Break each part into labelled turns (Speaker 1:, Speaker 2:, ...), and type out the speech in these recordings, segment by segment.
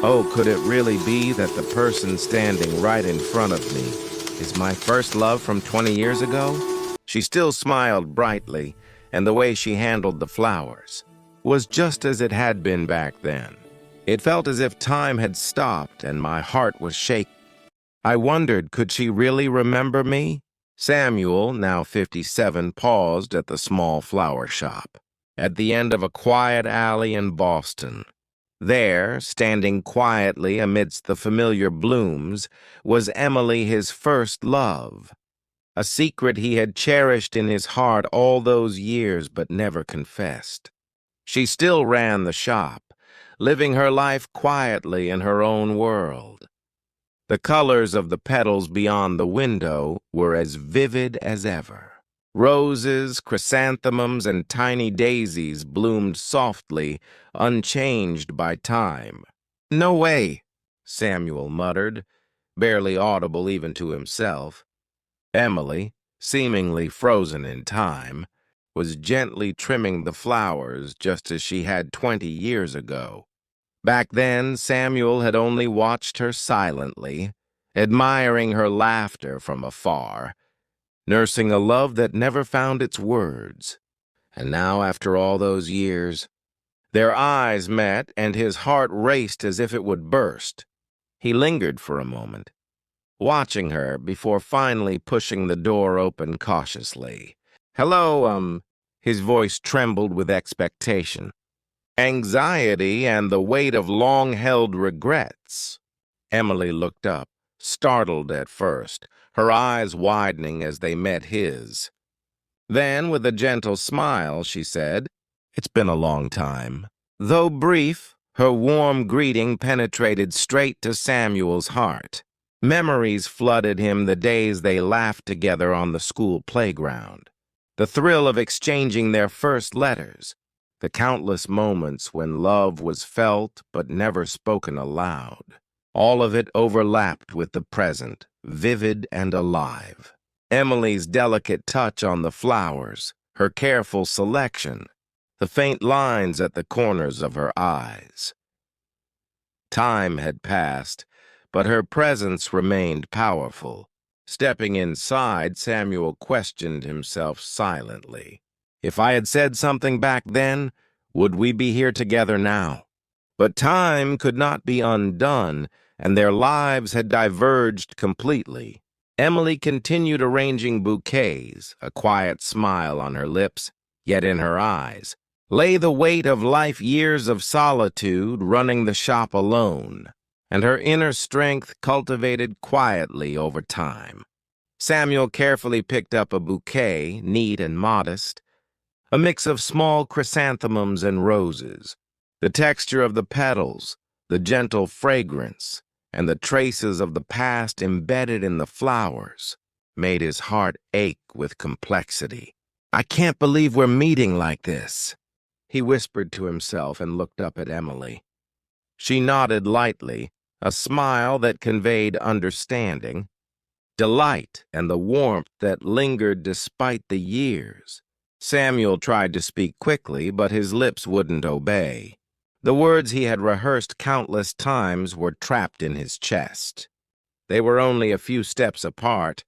Speaker 1: Oh, could it really be that the person standing right in front of me is my first love from 20 years ago? She still smiled brightly, and the way she handled the flowers was just as it had been back then. It felt as if time had stopped and my heart was shaking. I wondered, could she really remember me? Samuel, now 57, paused at the small flower shop at the end of a quiet alley in Boston. There, standing quietly amidst the familiar blooms, was Emily, his first love, a secret he had cherished in his heart all those years but never confessed. She still ran the shop, living her life quietly in her own world. The colors of the petals beyond the window were as vivid as ever. Roses, chrysanthemums, and tiny daisies bloomed softly, unchanged by time. "No way," Samuel muttered, barely audible even to himself. Emily, seemingly frozen in time, was gently trimming the flowers just as she had 20 years ago. Back then, Samuel had only watched her silently, admiring her laughter from afar, nursing a love that never found its words. And now, after all those years, their eyes met and his heart raced as if it would burst. He lingered for a moment, watching her before finally pushing the door open cautiously. "Hello, His voice trembled with expectation, anxiety, and the weight of long-held regrets. Emily looked up, startled at first, her eyes widening as they met his. Then, with a gentle smile, she said, "It's been a long time." Though brief, her warm greeting penetrated straight to Samuel's heart. Memories flooded him, the days they laughed together on the school playground, the thrill of exchanging their first letters, the countless moments when love was felt but never spoken aloud. All of it overlapped with the present, vivid and alive. Emily's delicate touch on the flowers, her careful selection, the faint lines at the corners of her eyes. Time had passed, but her presence remained powerful. Stepping inside, Samuel questioned himself silently. If I had said something back then, would we be here together now? But time could not be undone, and their lives had diverged completely. Emily continued arranging bouquets, a quiet smile on her lips, yet in her eyes lay the weight of life years of solitude running the shop alone, and her inner strength cultivated quietly over time. Samuel carefully picked up a bouquet, neat and modest, a mix of small chrysanthemums and roses. The texture of the petals, the gentle fragrance, and the traces of the past embedded in the flowers made his heart ache with complexity. "I can't believe we're meeting like this," he whispered to himself and looked up at Emily. She nodded lightly, a smile that conveyed understanding, delight, and the warmth that lingered despite the years. Samuel tried to speak quickly, but his lips wouldn't obey. The words he had rehearsed countless times were trapped in his chest. They were only a few steps apart,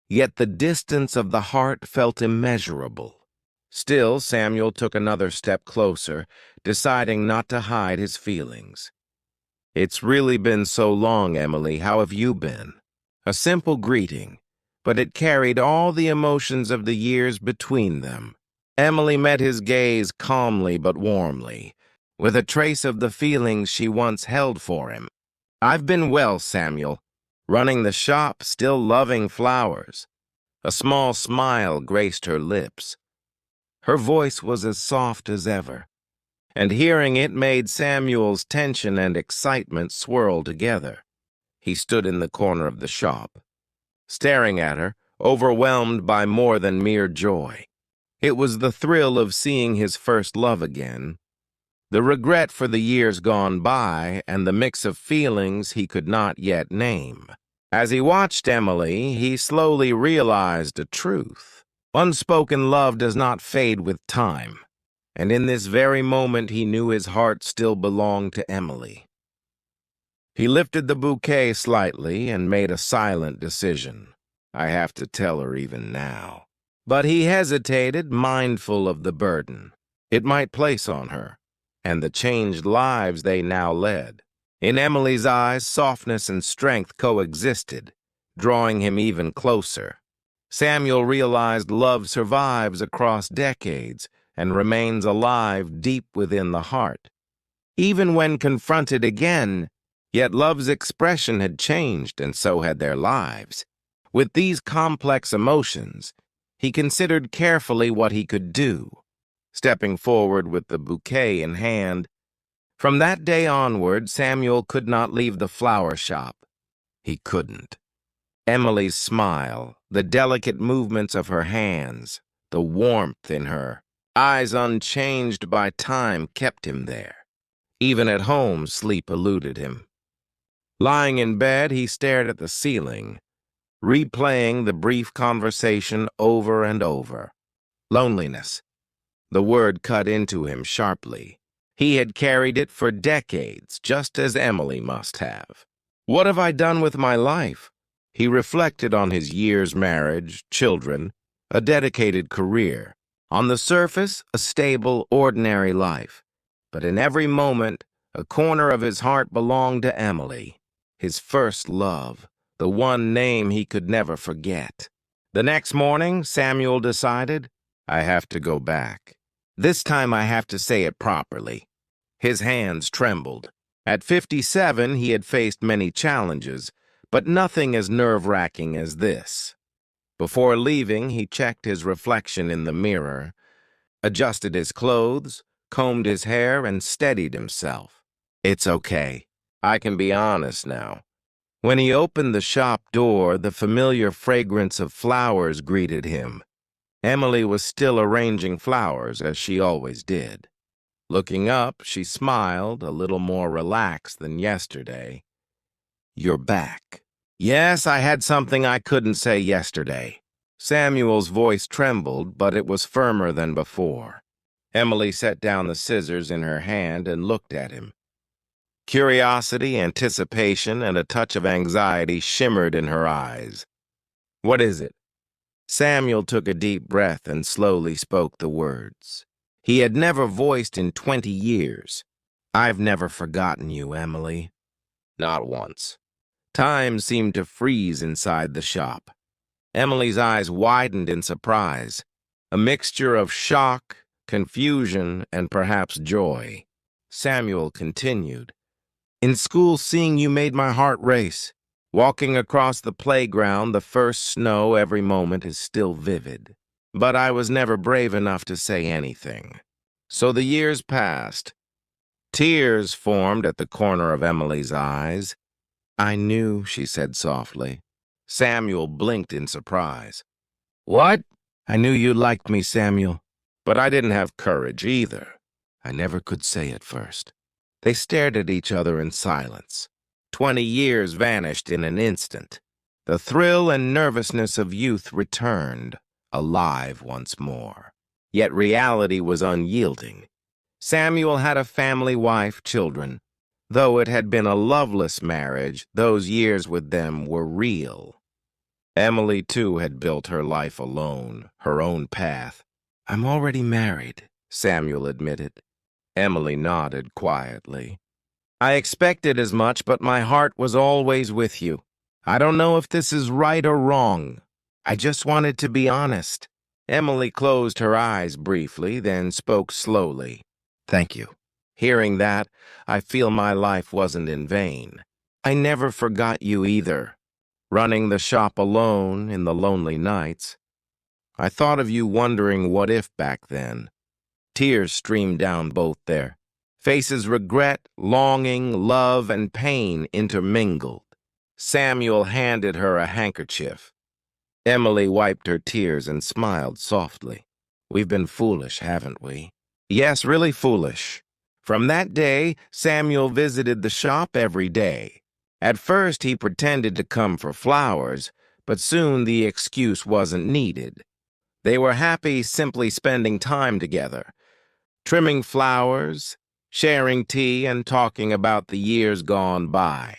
Speaker 1: yet the distance of the heart felt immeasurable. Still, Samuel took another step closer, deciding not to hide his feelings. "It's really been so long, Emily. How have you been?" A simple greeting, but it carried all the emotions of the years between them. Emily met his gaze calmly but warmly, with a trace of the feelings she once held for him. "I've been well, Samuel, running the shop, still loving flowers." A small smile graced her lips. Her voice was as soft as ever, and hearing it made Samuel's tension and excitement swirl together. He stood in the corner of the shop, staring at her, overwhelmed by more than mere joy. It was the thrill of seeing his first love again, the regret for the years gone by, and the mix of feelings he could not yet name. As he watched Emily, he slowly realized a truth. Unspoken love does not fade with time, and in this very moment he knew his heart still belonged to Emily. He lifted the bouquet slightly and made a silent decision. I have to tell her even now. But he hesitated, mindful of the burden it might place on her, and the changed lives they now led. In Emily's eyes, softness and strength coexisted, drawing him even closer. Samuel realized love survives across decades and remains alive deep within the heart. Even when confronted again, yet love's expression had changed, and so had their lives. With these complex emotions, he considered carefully what he could do. Stepping forward with the bouquet in hand, from that day onward, Samuel could not leave the flower shop. He couldn't. Emily's smile, the delicate movements of her hands, the warmth in her eyes unchanged by time kept him there. Even at home, sleep eluded him. Lying in bed, he stared at the ceiling, replaying the brief conversation over and over. Loneliness. The word cut into him sharply. He had carried it for decades, just as Emily must have. What have I done with my life? He reflected on his years' marriage, children, a dedicated career. On the surface, a stable, ordinary life. But in every moment, a corner of his heart belonged to Emily, his first love, the one name he could never forget. The next morning, Samuel decided, I have to go back. This time I have to say it properly. His hands trembled. At 57, he had faced many challenges, but nothing as nerve-wracking as this. Before leaving, he checked his reflection in the mirror, adjusted his clothes, combed his hair, and steadied himself. It's okay. I can be honest now. When he opened the shop door, the familiar fragrance of flowers greeted him. Emily was still arranging flowers, as she always did. Looking up, she smiled, a little more relaxed than yesterday. You're back. Yes, I had something I couldn't say yesterday. Samuel's voice trembled, but it was firmer than before. Emily set down the scissors in her hand and looked at him. Curiosity, anticipation, and a touch of anxiety shimmered in her eyes. What is it? Samuel took a deep breath and slowly spoke the words he had never voiced in 20 years. I've never forgotten you, Emily. Not once. Time seemed to freeze inside the shop. Emily's eyes widened in surprise, a mixture of shock, confusion, and perhaps joy. Samuel continued. In school, seeing you made my heart race. Walking across the playground, the first snow, every moment is still vivid. But I was never brave enough to say anything. So the years passed. Tears formed at the corner of Emily's eyes. I knew, she said softly. Samuel blinked in surprise. What? I knew you liked me, Samuel. But I didn't have courage either. I never could say it first. They stared at each other in silence. 20 years vanished in an instant. The thrill and nervousness of youth returned, alive once more. Yet reality was unyielding. Samuel had a family, wife, children. Though it had been a loveless marriage, those years with them were real. Emily, too, had built her life alone, her own path. I'm already married, Samuel admitted. Emily nodded quietly. I expected as much, but my heart was always with you. I don't know if this is right or wrong. I just wanted to be honest. Emily closed her eyes briefly, then spoke slowly. Thank you. Hearing that, I feel my life wasn't in vain. I never forgot you either. Running the shop alone in the lonely nights. I thought of you wondering what if back then. Tears streamed down both their faces. Regret, longing, love, and pain intermingled. Samuel handed her a handkerchief. Emily wiped her tears and smiled softly. We've been foolish, haven't we? Yes, really foolish. From that day, Samuel visited the shop every day. At first, he pretended to come for flowers, but soon the excuse wasn't needed. They were happy simply spending time together, trimming flowers, sharing tea and talking about the years gone by.